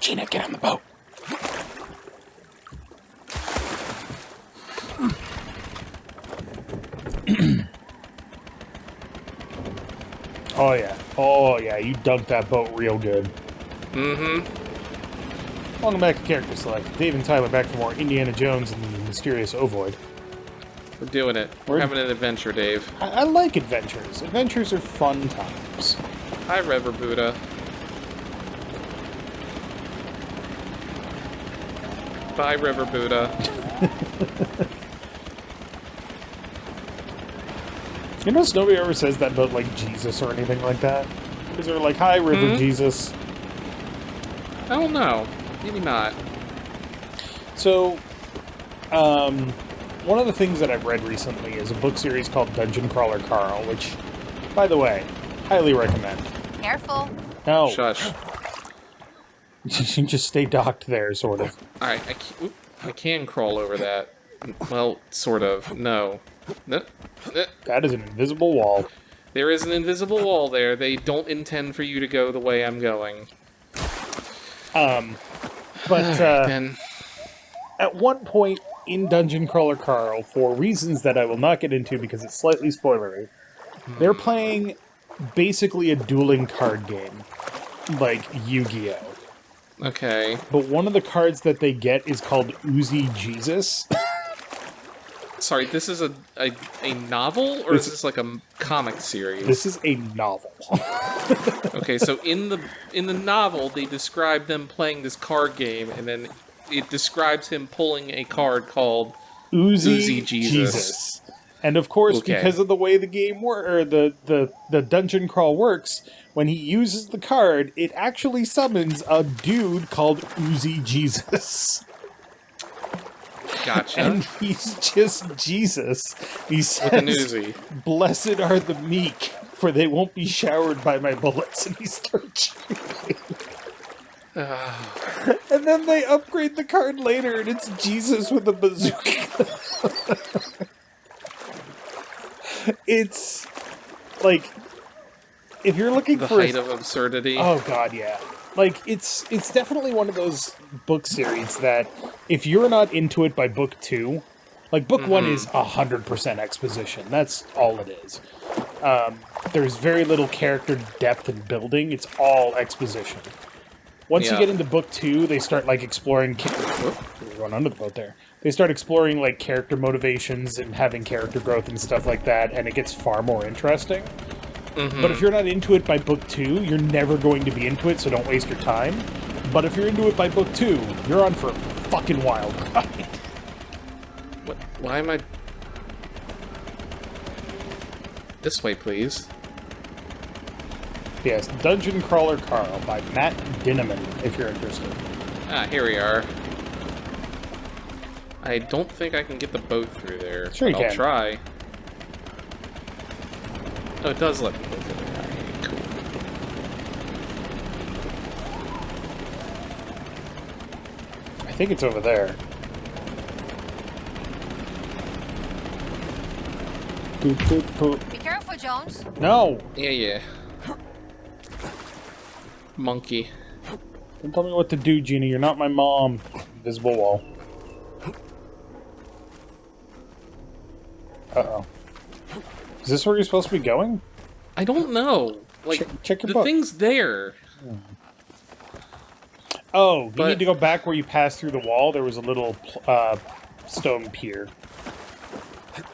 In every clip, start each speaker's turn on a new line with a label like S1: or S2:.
S1: Gina, get on the boat. Oh, yeah. Oh, yeah. You dunked that boat real good.
S2: Mm-hmm.
S1: Welcome back to Character Select. Dave and Tyler back for more Indiana Jones and the Mysterious Ovoid.
S2: We're doing it. We're having an adventure, Dave.
S1: I like adventures. Adventures are fun times.
S2: Hi, Rever Buddha. Bye, River Buddha.
S1: You notice nobody ever says that about, like, Jesus or anything like that? Because they're like, hi, River Jesus.
S2: I don't know. Maybe not.
S1: So, one of the things that I've read recently is a book series called Dungeon Crawler Carl, which, by the way, highly recommend.
S3: Careful.
S1: No.
S2: Shush.
S1: You just stay docked there, sort of.
S2: Alright, I can crawl over that. Well, sort of. No.
S1: That is an invisible wall.
S2: There is an invisible wall there. They don't intend for you to go the way I'm going.
S1: But,
S2: Then...
S1: at one point in Dungeon Crawler Carl, for reasons that I will not get into because it's slightly spoilery, they're playing basically a dueling card game, like Yu-Gi-Oh!
S2: Okay.
S1: But one of the cards that they get is called Uzi Jesus.
S2: Sorry, this is a novel, or is this like a comic series?
S1: This is a novel.
S2: Okay, so in the novel, they describe them playing this card game, and then it describes him pulling a card called
S1: Uzi
S2: Jesus.
S1: And of course,
S2: Okay.
S1: because of the way the game the dungeon crawl works, when he uses the card, it actually summons a dude called Uzi Jesus.
S2: Gotcha.
S1: And he's just Jesus. He says,
S2: With an Uzi.
S1: "Blessed are the meek, for they won't be showered by my bullets." And he starts shooting. And then they upgrade the card later, and it's Jesus with a bazooka. It's like, if you're looking
S2: The
S1: for
S2: height of absurdity.
S1: oh god, yeah. Like, it's definitely one of those book series that, if you're not into it by book 2, like, book 1 is 100% exposition. That's all it is. There's very little character depth and building. It's all exposition. Once you get into book 2, they start, like, exploring... We're going under the boat there. They start exploring, like, character motivations and having character growth and stuff like that, and it gets far more interesting. But if you're not into it by book 2, you're never going to be into it, so don't waste your time. But if you're into it by book 2, you're on for a fucking wild ride.
S2: What? Why am I... This way, please.
S1: Yes, Dungeon Crawler Carl by Matt Dinneman, if you're interested.
S2: Ah, here we are. I don't think I can get the boat through there.
S1: Sure you
S2: but I'll
S1: can.
S2: try. Oh, it does let me go through there. Alright, cool.
S1: I think it's over there. Boop, boop, boop.
S3: Be careful, Jones.
S1: No!
S2: Yeah. Monkey.
S1: Don't tell me what to do, Gina. You're not my mom. Invisible wall. Uh-oh. Is this where you're supposed to be going?
S2: I don't know. Like,
S1: check your
S2: the
S1: book.
S2: thing's there.
S1: Oh, you
S2: But-
S1: need to go back where you passed through the wall. There was a little stone pier.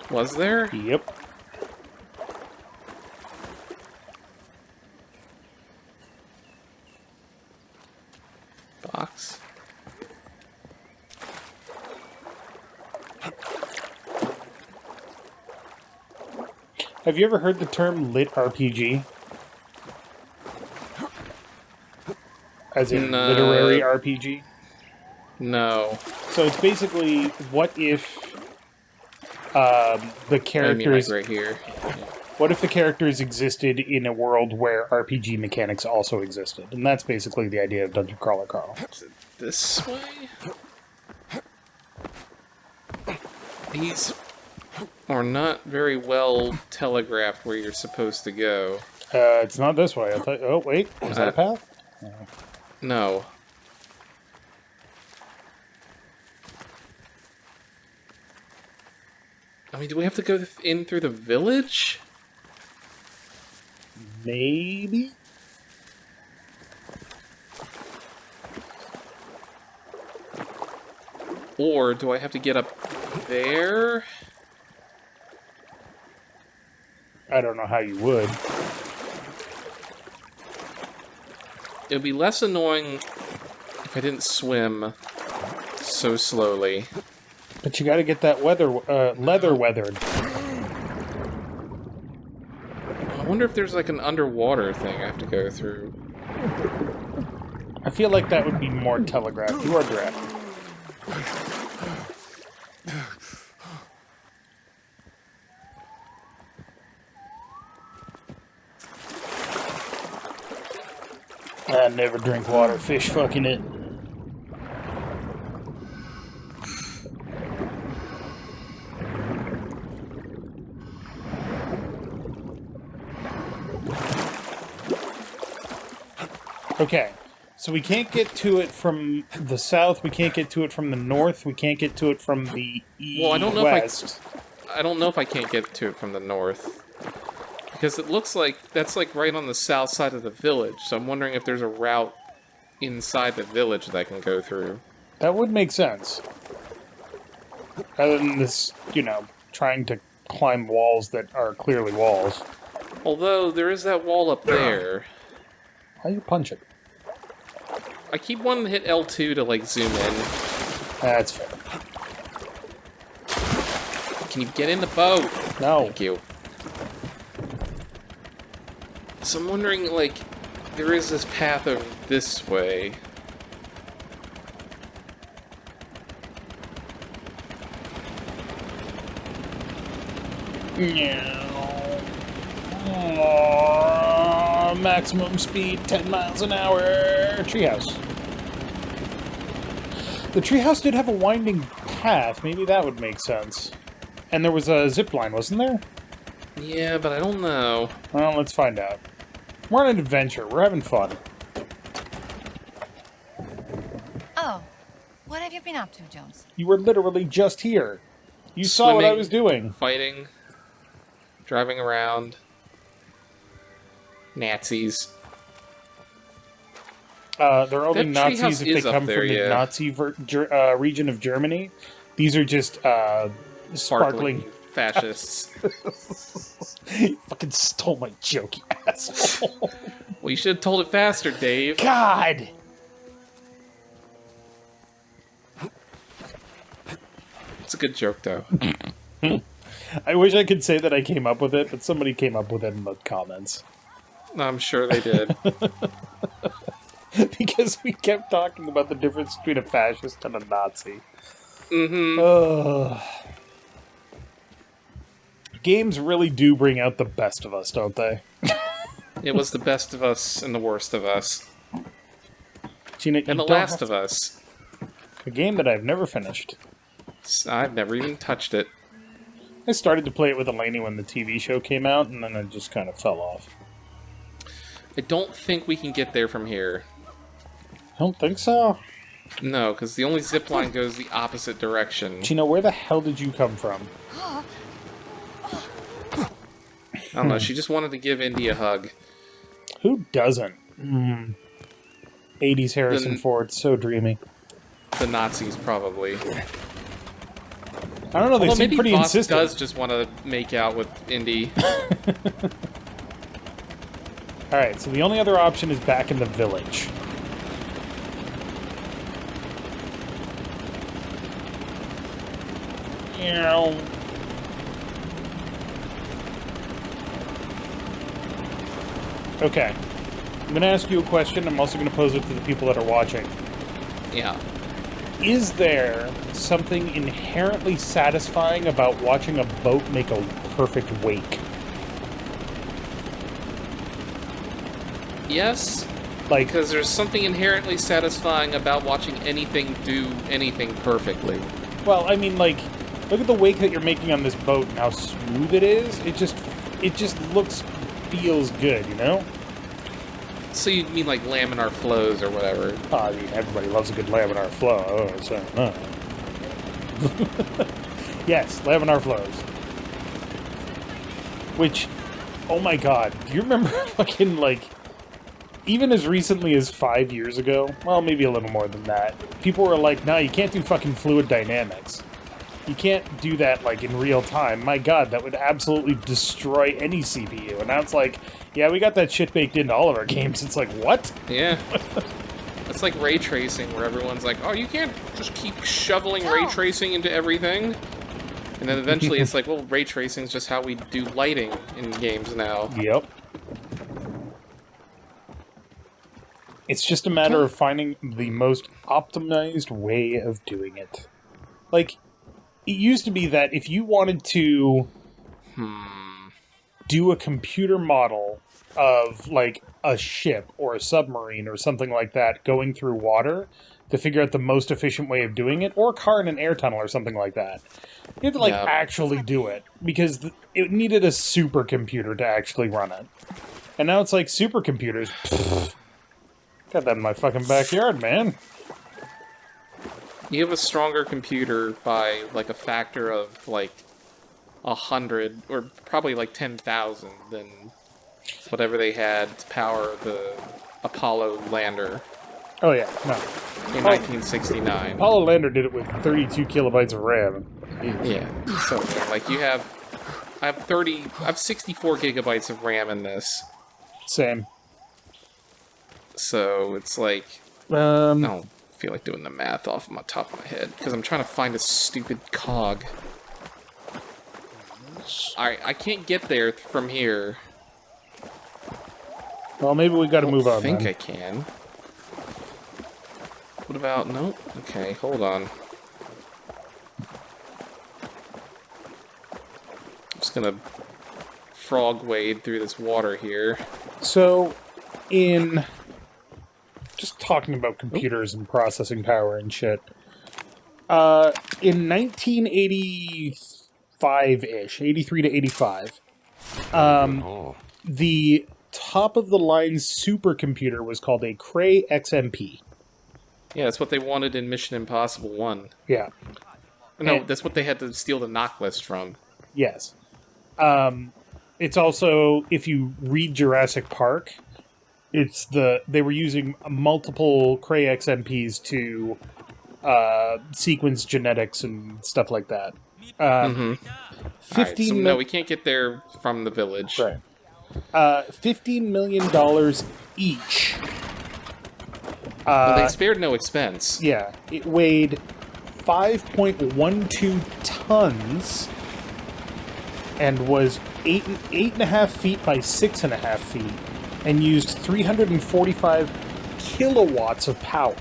S2: Was there?
S1: Yep.
S2: Box.
S1: Have you ever heard the term lit RPG? As in literary RPG?
S2: No.
S1: So it's basically, what if the
S2: I mean,
S1: characters...
S2: like right here.
S1: What if the characters existed in a world where RPG mechanics also existed? And that's basically the idea of Dungeon Crawler Carl.
S2: Is it this way? These are not very well telegraphed where you're supposed to go.
S1: It's not this way. I'll tell you. Oh, wait. Is that a path?
S2: No. I mean, do we have to go in through the village?
S1: Maybe?
S2: Or do I have to get up there?
S1: I don't know how you would.
S2: It would be less annoying if I didn't swim so slowly.
S1: But you gotta get that leather weathered.
S2: I wonder if there's like an underwater thing I have to go through.
S1: I feel like that would be more telegraphed. You are drafting. I never drink water, fish fucking it. Okay, so we can't get to it from the south, we can't get to it from the north, we can't get to it from the east.
S2: Well, I don't know if I can't get to it from the north. Because it looks like that's like right on the south side of the village, so I'm wondering if there's a route inside the village that I can go through.
S1: That would make sense. Rather than this, trying to climb walls that are clearly walls.
S2: Although, there is that wall up there.
S1: How you punch it?
S2: I keep wanting to hit L2 to, like, zoom in.
S1: That's fair.
S2: Can you get in the boat?
S1: No.
S2: Thank you. So I'm wondering, like, there is this path over this way.
S1: Maximum speed, 10 miles an hour. Treehouse. The treehouse did have a winding path. Maybe that would make sense. And there was a zip line, wasn't there?
S2: Yeah, but I don't know.
S1: Well, let's find out. We're on an adventure. We're having fun.
S3: Oh, what have you been up to, Jones?
S1: You were literally just here. You saw what I was doing.
S2: Fighting. Driving around. Nazis.
S1: They're only
S2: That
S1: Nazis if
S2: treehouse
S1: they
S2: is up
S1: come
S2: there,
S1: from the
S2: yeah.
S1: Nazi region of Germany. These are just sparkling
S2: fascists.
S1: You fucking stole my joke, you asshole.
S2: Well, you should have told it faster, Dave.
S1: God!
S2: It's a good joke, though.
S1: I wish I could say that I came up with it, but somebody came up with it in the comments.
S2: I'm sure they did.
S1: Because we kept talking about the difference between a fascist and a Nazi.
S2: Mm-hmm.
S1: Games really do bring out the best of us, don't they?
S2: It was the best of us and the worst of us.
S1: Gina,
S2: And the last of us.
S1: A game that I've never finished.
S2: I've never even touched it.
S1: I started to play it with Eleni when the TV show came out, and then it just kind of fell off.
S2: I don't think we can get there from here.
S1: I don't think so.
S2: No, because the only zip line goes the opposite direction.
S1: Gina, where the hell did you come from?
S2: I don't know, she just wanted to give Indy a hug.
S1: Who doesn't? 80s Harrison Ford, so dreamy.
S2: The Nazis, probably.
S1: I don't know, they seem pretty
S2: Voss
S1: insistent.
S2: does just want to make out with Indy.
S1: Alright, so the only other option is back in the village. Okay. I'm going to ask you a question. I'm also going to pose it to the people that are watching.
S2: Yeah.
S1: Is there something inherently satisfying about watching a boat make a perfect wake?
S2: Yes,
S1: Like,
S2: because there's something inherently satisfying about watching anything do anything perfectly.
S1: well, I mean, like, look at the wake that you're making on this boat and how smooth it is. It just feels good, you know?
S2: So you mean like laminar flows or whatever?
S1: Oh, I mean, everybody loves a good laminar flow. Oh, so, Yes, laminar flows. Which, oh my god, do you remember fucking, like, even as recently as 5 years ago, well, maybe a little more than that, people were like, nah, you can't do fucking fluid dynamics. You can't do that, like, in real time. My god, that would absolutely destroy any CPU. And now it's like, yeah, we got that shit baked into all of our games. It's like, what?
S2: Yeah. It's like ray tracing, where everyone's like, oh, you can't just keep shoveling ray tracing into everything. And then eventually it's like, well, ray tracing is just how we do lighting in games now.
S1: Yep. It's just a matter of finding the most optimized way of doing it. Like, it used to be that if you wanted to do a computer model of, like, a ship or a submarine or something like that going through water to figure out the most efficient way of doing it, or a car in an air tunnel or something like that, you had to, like, actually do it, because it needed a supercomputer to actually run it. And now it's like, supercomputers, pfft, got that in my fucking backyard, man.
S2: You have a stronger computer by, like, a factor of, like, 100, or probably, like, 10,000 than whatever they had to power the Apollo lander.
S1: Oh, yeah, no.
S2: In 1969.
S1: Apollo lander did it with 32 kilobytes of RAM.
S2: Yeah, so, like, I have 64 gigabytes of RAM in this.
S1: Same.
S2: So, it's like, I don't feel like doing the math off of my top of my head, because I'm trying to find a stupid cog. Alright, I can't get there from here.
S1: Well, maybe we gotta move on,
S2: I think
S1: then.
S2: I can. What about... Nope. Okay, hold on. I'm just gonna frog wade through this water here.
S1: So, just talking about computers and processing power and shit. In 1985-ish, 83 to 85, the top-of-the-line supercomputer was called a Cray XMP.
S2: Yeah, that's what they wanted in Mission Impossible 1.
S1: Yeah.
S2: No, that's what they had to steal the knock list from.
S1: Yes. It's also, if you read Jurassic Park, they were using multiple Cray XMPs to sequence genetics and stuff like that.
S2: 15
S1: right, so
S2: no, we can't get there from the village.
S1: Right. $15 million each.
S2: Well, they spared no expense.
S1: Yeah. It weighed 5.12 tons and was 8.5 feet by 6.5 feet and used 345 kilowatts of power.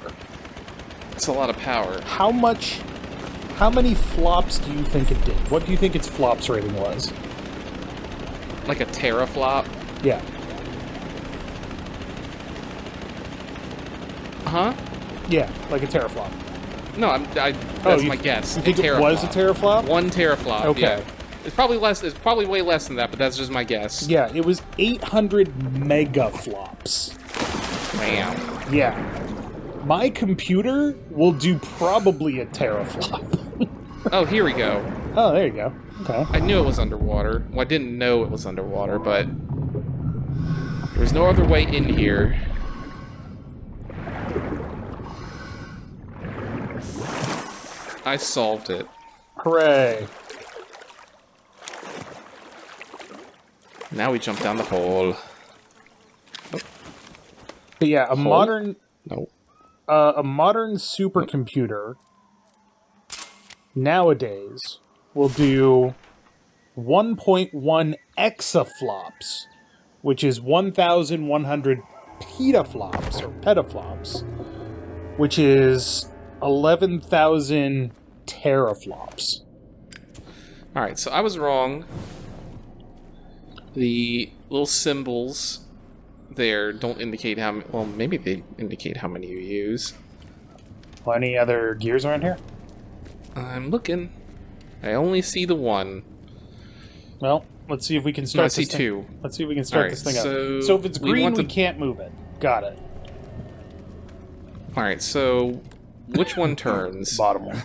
S2: That's a lot of power.
S1: How many flops do you think it did? What do you think its flops rating was?
S2: Like a teraflop?
S1: Yeah.
S2: Huh?
S1: Yeah, like a teraflop.
S2: No, that's my guess.
S1: You think it was a teraflop?
S2: 1 teraflop,
S1: Okay.
S2: yeah. It's probably less. It's probably way less than that, but that's just my guess.
S1: Yeah, it was 800 megaflops.
S2: Damn.
S1: Yeah. My computer will do probably a teraflop.
S2: Oh, here we go.
S1: Oh, there you go. Okay.
S2: I knew it was underwater. Well, I didn't know it was underwater, but there was no other way in here. I solved it.
S1: Hooray.
S2: Now we jump down the hole.
S1: But yeah, a modern supercomputer nowadays will do 1.1 exaflops, which is 1,100 petaflops or petaflops, which is 11,000 teraflops.
S2: Alright, so I was wrong. The little symbols there don't indicate how many... Well, maybe they indicate how many you use.
S1: Well, any other gears around here?
S2: I'm looking. I only see the one.
S1: Well, let's see if we can start
S2: No, I see
S1: this thing.
S2: two.
S1: Let's see if we can start
S2: Alright,
S1: this thing up.
S2: so
S1: So if it's
S2: we
S1: green,
S2: want
S1: we
S2: to-
S1: can't move it. Got it.
S2: Alright, so which one turns?
S1: Bottom one.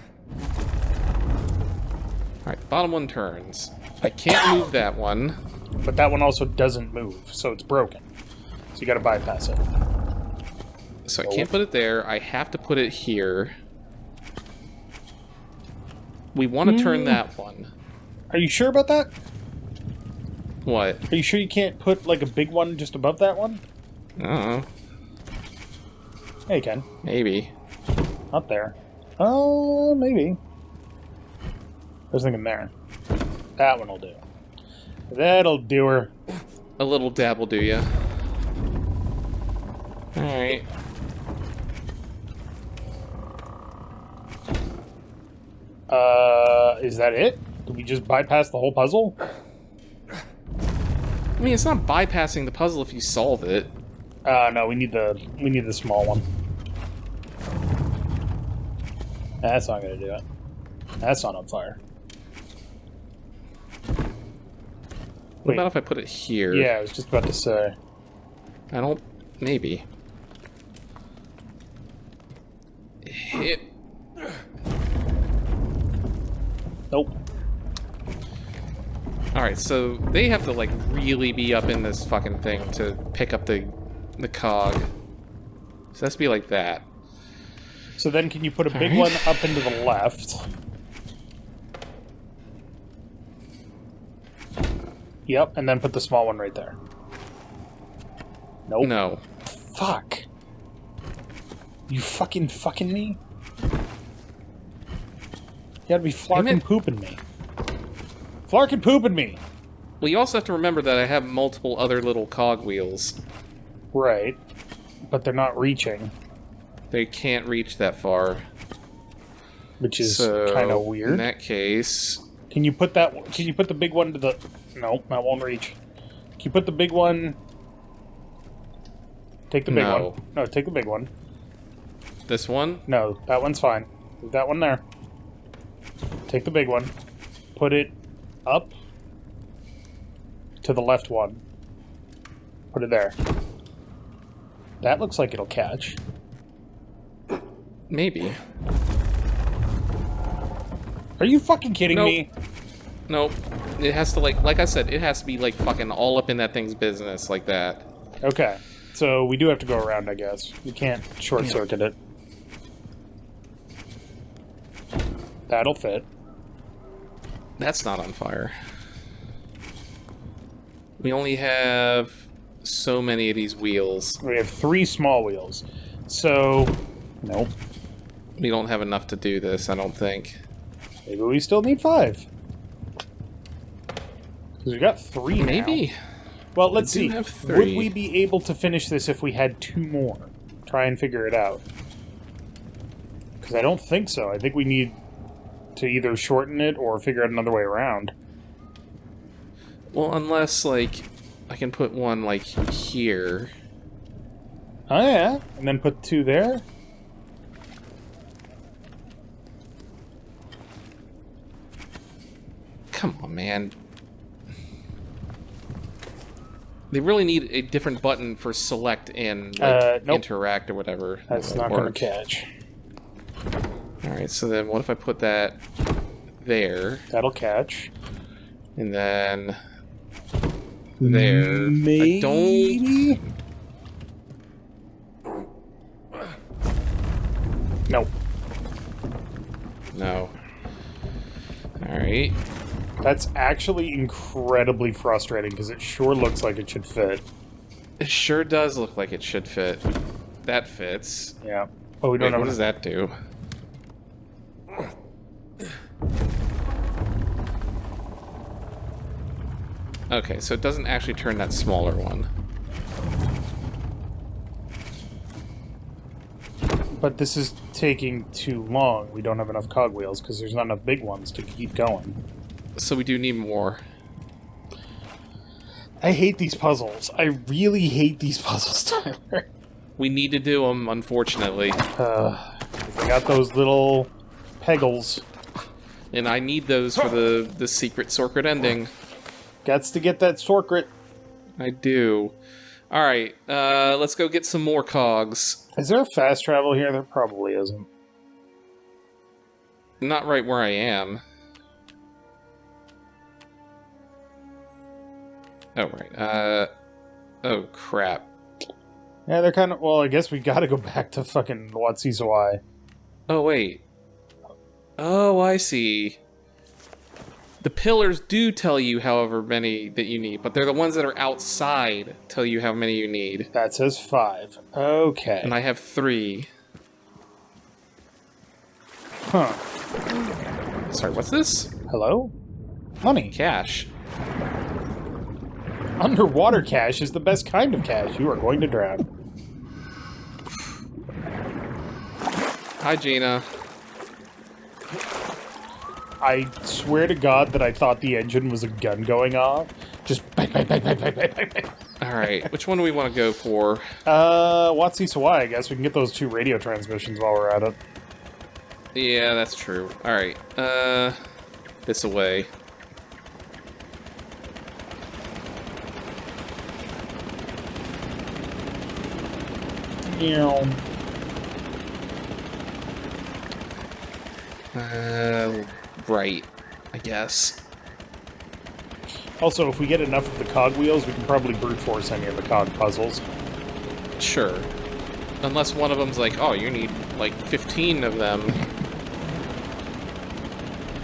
S2: Alright, the bottom one turns. I can't move that one.
S1: but that one also doesn't move, so it's broken. So you gotta bypass it.
S2: So I can't put it there. I have to put it here. We want to turn that one.
S1: Are you sure about that?
S2: What?
S1: Are you sure you can't put, like, a big one just above that one?
S2: I don't know.
S1: Yeah, you can.
S2: Maybe.
S1: Not there. Oh, maybe. I was thinking there. That one will do. That'll do her.
S2: A little dab will do ya. Alright.
S1: Is that it? Did we just bypass the whole puzzle?
S2: I mean, it's not bypassing the puzzle if you solve it.
S1: No, we need the small one. That's not gonna do it. That's not on fire.
S2: What about if I put it here?
S1: Yeah, I was just about to say.
S2: I don't... Maybe. Hit.
S1: Nope.
S2: Alright, so they have to, like, really be up in this fucking thing to pick up the cog. So it has to be like that.
S1: So then can you put a big
S2: Alright.
S1: one up into the left? Yep, and then put the small one right there. Nope.
S2: No.
S1: Fuck. You fucking me? You gotta be flarkin' pooping me. Flarkin' pooping me!
S2: Well, you also have to remember that I have multiple other little cog wheels.
S1: Right. But they're not reaching,
S2: They can't reach that far.
S1: which is
S2: So,
S1: kind of
S2: in
S1: weird.
S2: that case...
S1: Can you put that one? Can you put the big one to the... No, that won't reach. Can you put the big one... Take the big
S2: No.
S1: one. No, take the big one.
S2: This one?
S1: No, that one's fine. Leave that one there. Take the big one. Put it up to the left one. Put it there. That looks like it'll catch.
S2: Maybe.
S1: Are you fucking kidding
S2: Nope.
S1: me?
S2: Nope. It has to, like I said, it has to be, like, fucking all up in that thing's business like that.
S1: Okay. So we do have to go around, I guess. We can't short-circuit it. That'll fit.
S2: That's not on fire. We only have so many of these wheels.
S1: We have 3 small wheels. So, nope.
S2: We don't have enough to do this, I don't think.
S1: Maybe we still need 5. Because we got 3 now.
S2: Maybe.
S1: Well, let's
S2: We do
S1: see.
S2: have 3.
S1: Would we be able to finish this if we had 2 more? Try and figure it out. Because I don't think so. I think we need to either shorten it or figure out another way around.
S2: Well, unless, like, I can put one, like, here.
S1: Oh, yeah. And then put 2 there.
S2: Come on, man. They really need a different button for select and, like,
S1: nope.
S2: interact or whatever.
S1: That's not going to catch.
S2: Alright, so then what if I put that there,
S1: That'll catch.
S2: and then there?
S1: Maybe?
S2: I don't...
S1: Nope.
S2: No. Alright.
S1: That's actually incredibly frustrating because it sure looks like it should fit.
S2: It sure does look like it should fit. That fits.
S1: Yeah. But we
S2: Wait,
S1: don't know
S2: what does that do? Okay, so it doesn't actually turn that smaller one.
S1: But this is taking too long. We don't have enough cogwheels because there's not enough big ones to keep going.
S2: So we do need more.
S1: I hate these puzzles. I really hate these puzzles, Tyler.
S2: We need to do them, unfortunately.
S1: I got those little peggles.
S2: And I need those for the secret Sorkrit ending.
S1: Gots to get that Sorkrit.
S2: I do. Alright, let's go get some more cogs.
S1: Is there a fast travel here? There probably isn't.
S2: Not right where I am. Oh, right. Oh, crap.
S1: Yeah, they're kind of... Well, I guess we gotta go back to fucking Watsisawai.
S2: Oh, wait. Oh, I see. The pillars do tell you however many that you need, but they're the ones that are outside tell you how many you need.
S1: That says 5. Okay.
S2: And I have 3.
S1: Huh.
S2: Sorry, what's this?
S1: Hello? Money.
S2: Cash.
S1: Underwater cash is the best kind of cash. You are going to drown.
S2: Hi, Gina.
S1: I swear to God that I thought the engine was a gun going off. Just bang, bang, bang, bang, bang, bang, bang, bang.
S2: Alright, which one do we want to go for?
S1: Watsisawai, I guess. We can get those 2 radio transmissions while we're at it.
S2: Yeah, that's true. Alright, this away.
S1: Yeah.
S2: Right, I guess.
S1: Also, if we get enough of the cogwheels, we can probably brute force any of the cog puzzles.
S2: Sure. Unless one of them's like, oh, you need like 15 of them.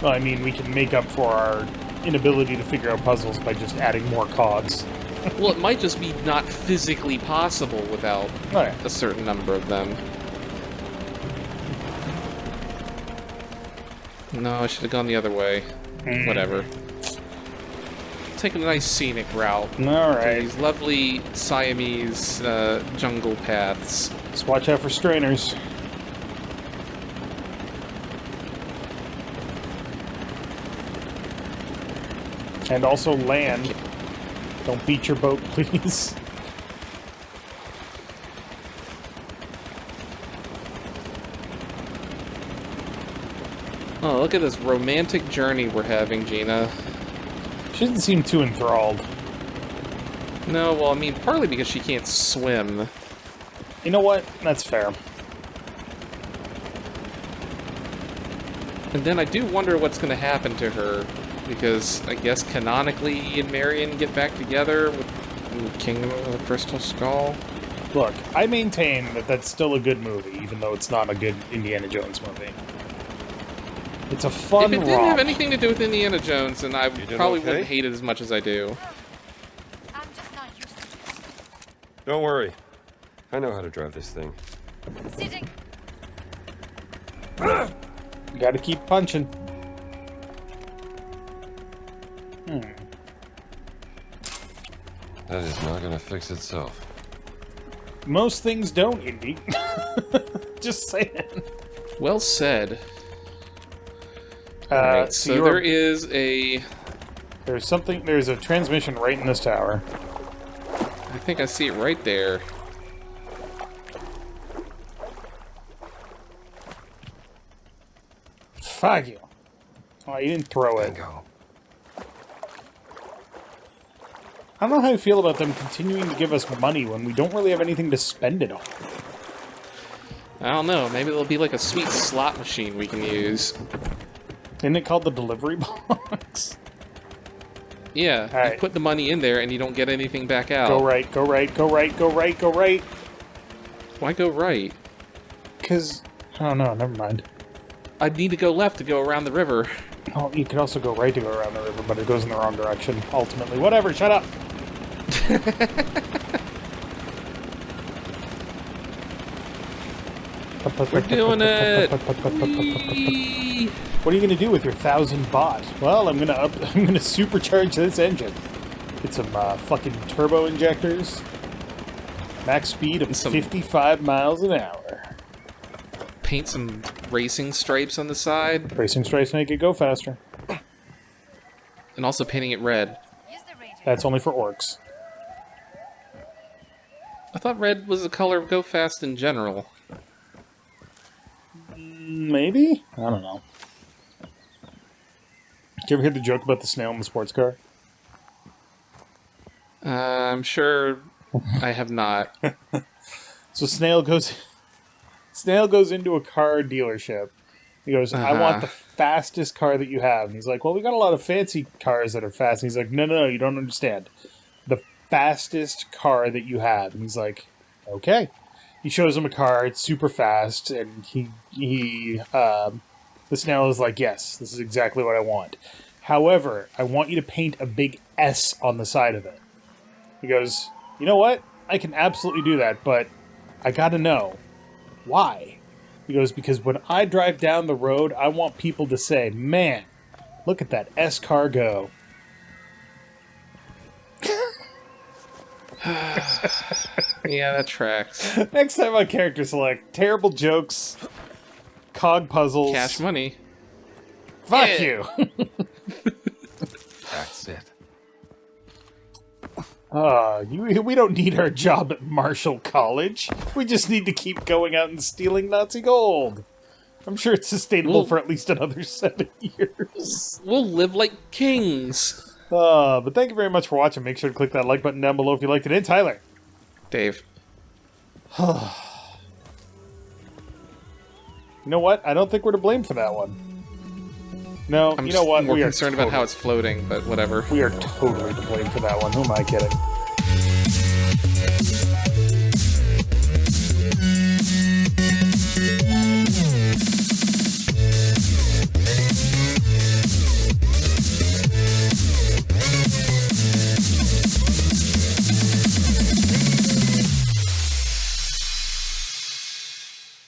S1: Well, I mean, we can make up for our inability to figure out puzzles by just adding more cogs.
S2: Well, it might just be not physically possible without
S1: Alright.
S2: a certain number of them. No, I should have gone the other way. Whatever. Taking a nice scenic route.
S1: Alright.
S2: These lovely Siamese jungle paths.
S1: Just watch out for strainers. And also land. Don't beat your boat, please.
S2: Oh, look at this romantic journey we're having, Gina.
S1: She doesn't seem too enthralled.
S2: No, well, I mean, partly because she can't swim.
S1: You know what? That's fair.
S2: And then I do wonder what's going to happen to her, because I guess canonically Ian and Marion get back together with Kingdom of the Crystal Skull.
S1: Look, I maintain that that's still a good movie, even though it's not a good Indiana Jones movie. It's a fun
S2: If it didn't
S1: romp.
S2: have anything to do with Indiana Jones, then I probably
S4: okay?
S2: wouldn't hate it as much as I do.
S3: I'm just not used to this.
S4: Don't worry. I know how to drive this thing.
S3: Sitting.
S1: You gotta keep punching.
S4: That is not gonna fix itself.
S1: Most things don't, Indy. Just saying.
S2: Well said. Alright, so
S1: you're-
S2: there is a...
S1: There's a transmission right in this tower.
S2: I think I see it right there.
S1: Fuck you. Oh, you didn't throw it.
S4: Bingo.
S1: I don't know how I feel about them continuing to give us money when we don't really have anything to spend it on.
S2: I don't know, maybe there'll be like a sweet slot machine we can use.
S1: Isn't it called the delivery box?
S2: Yeah, you
S1: Alright.
S2: put the money in there and you don't get anything back out.
S1: Go right, go right, go right, go right, go right.
S2: Why go right?
S1: Because, I don't know, never mind.
S2: I'd need to go left to go around the river.
S1: Oh, you could also go right to go around the river, but it goes in the wrong direction, ultimately. Whatever, shut up!
S2: We're doing it! Whee!
S1: What are you gonna do with your 1,000 baht? Well, I'm gonna supercharge this engine. Get some fucking turbo injectors. Max speed of
S2: Some-
S1: 55 miles an hour.
S2: Paint some racing stripes on the side,
S1: Racing stripes make it go faster.
S2: and also painting it red.
S3: Use the radio.
S1: That's only for orcs.
S2: I thought red was the color of Go Fast in general.
S1: Maybe? I don't know. Did you ever hear the joke about the snail in the sports car?
S2: I'm sure I have not.
S1: So Snail goes into a car dealership. He goes, I want the fastest car that you have. And he's like, well, we got a lot of fancy cars that are fast. And he's like, no, you don't understand. the fastest car that you have. And he's like, okay. He shows him a car. It's super fast. And the snail is like, yes, this is exactly what I want. However, I want you to paint a big S on the side of it. He goes, you know what? I can absolutely do that, but I gotta know. Why? He goes, because when I drive down the road, I want people to say, man, look at that S car go.
S2: Yeah, that tracks.
S1: Next time on Character Select, terrible jokes, cog puzzles.
S2: Cash money.
S1: Fuck
S2: Yeah.
S1: you.
S4: That's it.
S1: We don't need our job at Marshall College. We just need to keep going out and stealing Nazi gold. I'm sure it's sustainable for at least another 7 years.
S2: We'll live like kings.
S1: But thank you very much for watching. Make sure to click that like button down below if you liked it. And Tyler.
S2: Dave.
S1: You know what? I don't think we're to blame for that one. No,
S2: I'm
S1: you know what?
S2: more
S1: We are
S2: concerned about how it's floating, but whatever.
S1: We are totally to blame for that one. Who am I kidding?